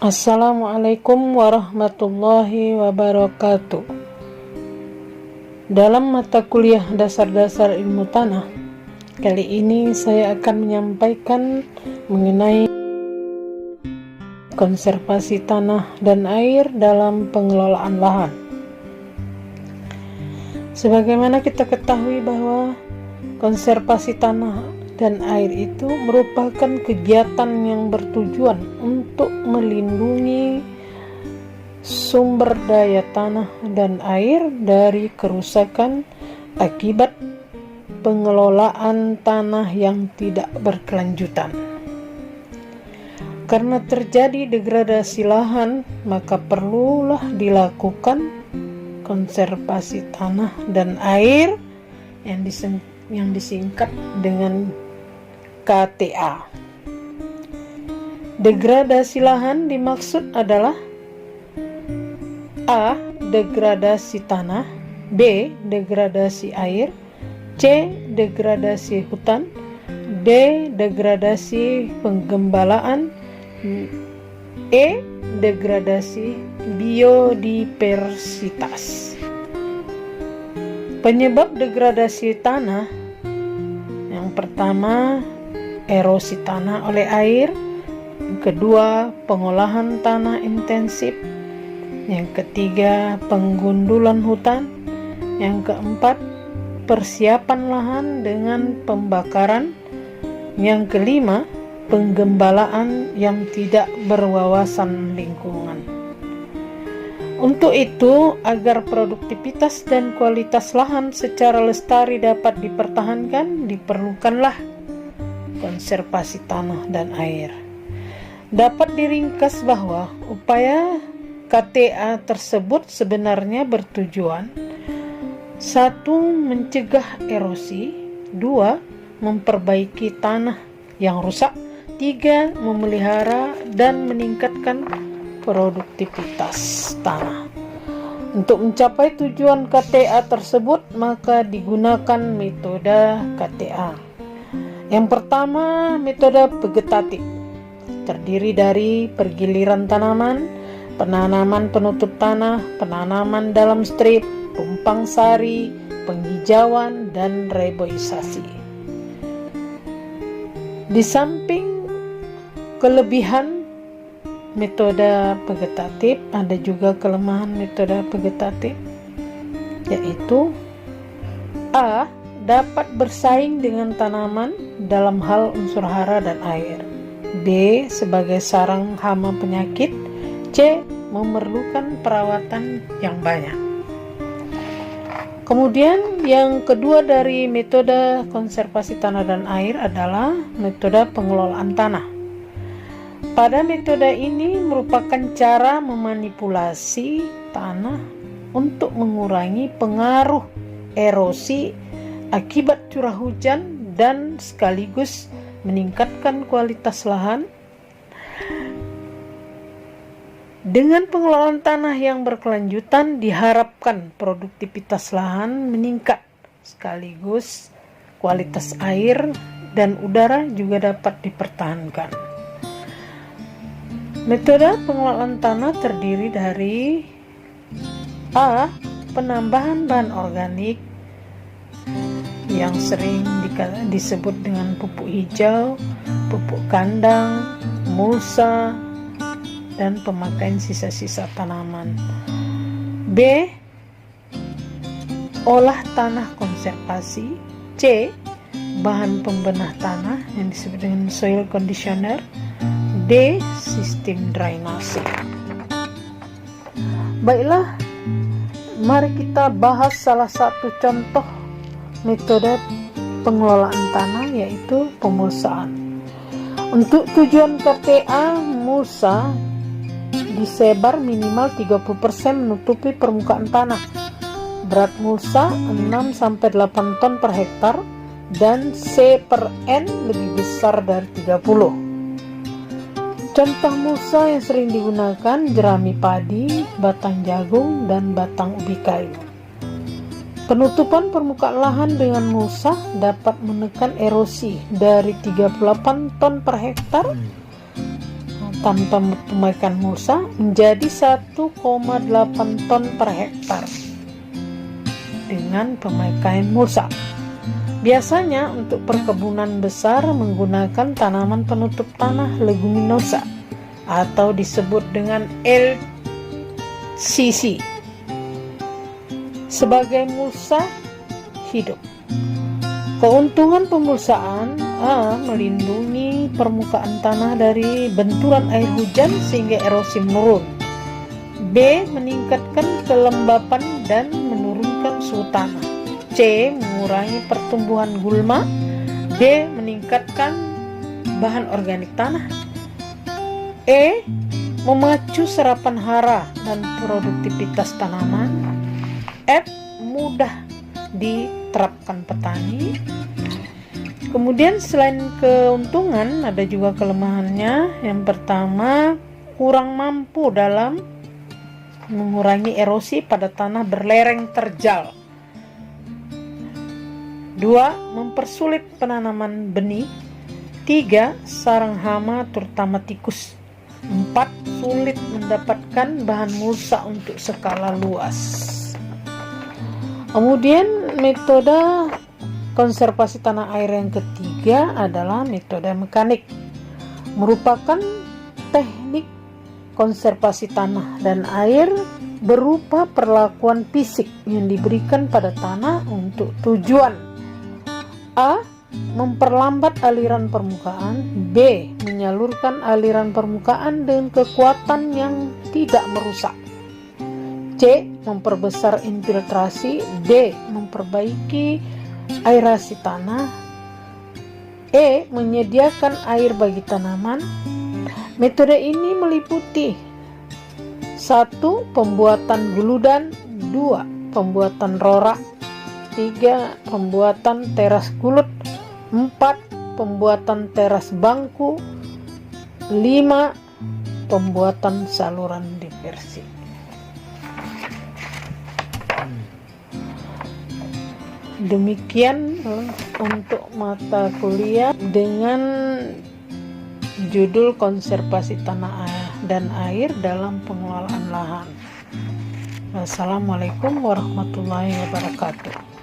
Assalamualaikum warahmatullahi wabarakatuh. Dalam mata kuliah dasar-dasar ilmu tanah, kali ini saya akan menyampaikan mengenai konservasi tanah dan air dalam pengelolaan lahan. Sebagaimana kita ketahui bahwa konservasi tanah dan air itu merupakan kegiatan yang bertujuan untuk melindungi sumber daya tanah dan air dari kerusakan akibat pengelolaan tanah yang tidak berkelanjutan. Karena terjadi degradasi lahan, maka perlulah dilakukan konservasi tanah dan air yang disingkat dengan KTA. Degradasi lahan dimaksud adalah A. Degradasi tanah, B. Degradasi air, C. Degradasi hutan, D. Degradasi penggembalaan, E. Degradasi biodiversitas. Penyebab degradasi tanah yang pertama, erosi tanah oleh air. Yang kedua, pengolahan tanah intensif. Yang ketiga, penggundulan hutan. Yang keempat, persiapan lahan dengan pembakaran. Yang kelima, penggembalaan yang tidak berwawasan lingkungan. Untuk itu, agar produktivitas dan kualitas lahan secara lestari dapat dipertahankan, diperlukanlah konservasi tanah dan air. Dapat diringkas bahwa upaya KTA tersebut sebenarnya bertujuan 1. Mencegah erosi, 2. Memperbaiki tanah yang rusak, 3. Memelihara dan meningkatkan produktivitas tanah. Untuk mencapai tujuan KTA tersebut, maka digunakan metode KTA. Yang pertama, metode vegetatif, terdiri dari pergiliran tanaman, penanaman penutup tanah, penanaman dalam strip, tumpang sari, penghijauan, dan reboisasi. Di samping kelebihan metode vegetatif, ada juga kelemahan metode vegetatif, yaitu A. Dapat bersaing dengan tanaman dalam hal unsur hara dan air, B. Sebagai sarang hama penyakit, C. Memerlukan perawatan yang banyak. Kemudian yang kedua dari metode konservasi tanah dan air adalah metode pengelolaan tanah. Pada metode ini merupakan cara memanipulasi tanah untuk mengurangi pengaruh erosi akibat curah hujan dan sekaligus meningkatkan kualitas lahan. Dengan pengelolaan tanah yang berkelanjutan, diharapkan produktivitas lahan meningkat, sekaligus kualitas air dan udara juga dapat dipertahankan. Metode pengelolaan tanah terdiri dari A. Penambahan bahan organik yang sering disebut dengan pupuk hijau, pupuk kandang, mulsa, dan pemakaian sisa-sisa tanaman. B. Olah tanah konservasi. C. Bahan pembenah tanah yang disebut dengan soil conditioner. D. Sistem drainase. Baiklah, mari kita bahas salah satu contoh metode pengelolaan tanah, yaitu pemulsaan. Untuk tujuan KTA, mulsa disebar minimal 30% menutupi permukaan tanah. Berat mulsa 6-8 ton per hektar dan C/N lebih besar dari 30. Contoh mulsa yang sering digunakan jerami padi, batang jagung, dan batang ubi kayu. Penutupan permukaan lahan dengan mulsa dapat menekan erosi dari 38 ton per hektar tanpa pemakaian mulsa menjadi 1,8 ton per hektar dengan pemakaian mulsa. Biasanya untuk perkebunan besar menggunakan tanaman penutup tanah leguminosa atau disebut dengan LCC sebagai mulsa hidup. Keuntungan pemulsaan: A. Melindungi permukaan tanah dari benturan air hujan sehingga erosi menurun. B. Meningkatkan kelembapan dan menurunkan suhu tanah. C. Mengurangi pertumbuhan gulma. D. Meningkatkan bahan organik tanah. E. Memacu serapan hara dan produktivitas tanaman. F. Mudah diterapkan petani. Kemudian selain keuntungan ada juga kelemahannya. Yang pertama, kurang mampu dalam mengurangi erosi pada tanah berlereng terjal. 2. Mempersulit penanaman benih. 3. Sarang hama terutama tikus. 4. Sulit mendapatkan bahan mulsa untuk skala luas. Kemudian metode konservasi tanah air yang ketiga adalah metode mekanik. Merupakan teknik konservasi tanah dan air berupa perlakuan fisik yang diberikan pada tanah untuk tujuan: A. Memperlambat aliran permukaan. B. Menyalurkan aliran permukaan dengan kekuatan yang tidak merusak. C. Memperbesar infiltrasi. D. Memperbaiki aerasi tanah. E. Menyediakan air bagi tanaman. Metode ini meliputi 1. Pembuatan guludan. 2. Pembuatan rorak. 3. Pembuatan teras gulut. 4. Pembuatan teras bangku. 5. Pembuatan saluran diversi. Demikian untuk mata kuliah dengan judul konservasi tanah dan air dalam pengelolaan lahan. Wassalamualaikum warahmatullahi wabarakatuh.